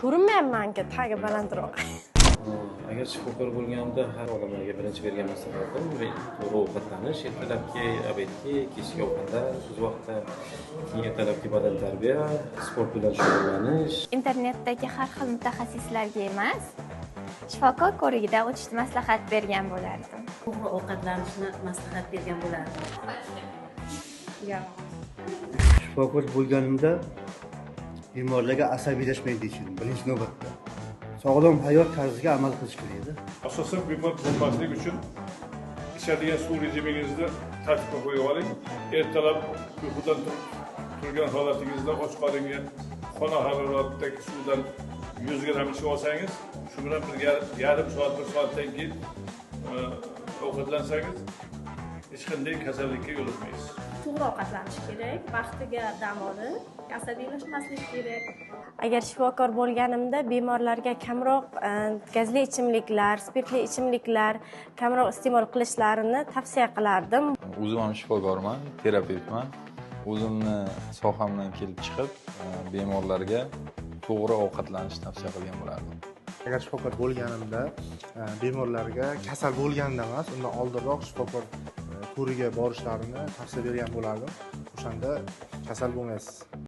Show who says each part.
Speaker 1: Ko'rinmayapman-ku, tagi balandroq.
Speaker 2: Agar shifokor bo'lganimda har odamlarga birinchi bergan maslahatim to'g'ri ovqatlanish, ertalabki obedga, kechki ovqatlar, kuz vaqtida, keyin ertalabki badan tarbiya, sport bilan shug'ullanish.
Speaker 3: Internetdagi har xil mutaxassislarga emas, shifokor ko'rigidan o'tishni maslahat bergan bo'lardim.
Speaker 4: To'g'ri ovqatlanishni maslahat bergan bo'lardim.
Speaker 5: Shifokor bo'lganimda bemorlarga asabiylashmaydi deyishdim birinchi navbatda. Sog'lom hayot tarziga amal qilish kerak edi.
Speaker 6: Asosan bemor bo'lmaslik uchun ichadigan suv rejimingizni tartibga qo'yib oling. Ertalab uyqudan turgan holatingizda och qolingan xona haroratidagi suvdan 100 gramm ichib olsangiz, shu bilan birga yarim soat, 1 soatdan keyin ovqatlansangiz hech qanday kasallikka yo'liqmaysiz.
Speaker 7: To'g'ri ovqatlanish kerak, vaqtiga dam olib, asabiylashmaslik kerak.
Speaker 1: Agar shifokor bo'lganimda bemorlarga kamroq gazli ichimliklar, spirtli ichimliklar kamroq iste'mol qilishlarini tavsiya qilardim.
Speaker 8: O'zim ham shifokorman, terapevtman. O'zimni sohamdan kelib chiqib, bemorlarga to'g'ri ovqatlanishni tavsiya qilgan bo'lardim.
Speaker 9: Agar shifokor bo'lganimda bemorlarga kasal bo'lganda emas, undan oldinroq shifokor ko'rigiga borishlarini tavsiya bergan bo'lardim. O'shanda kasal bo'lmaysiz.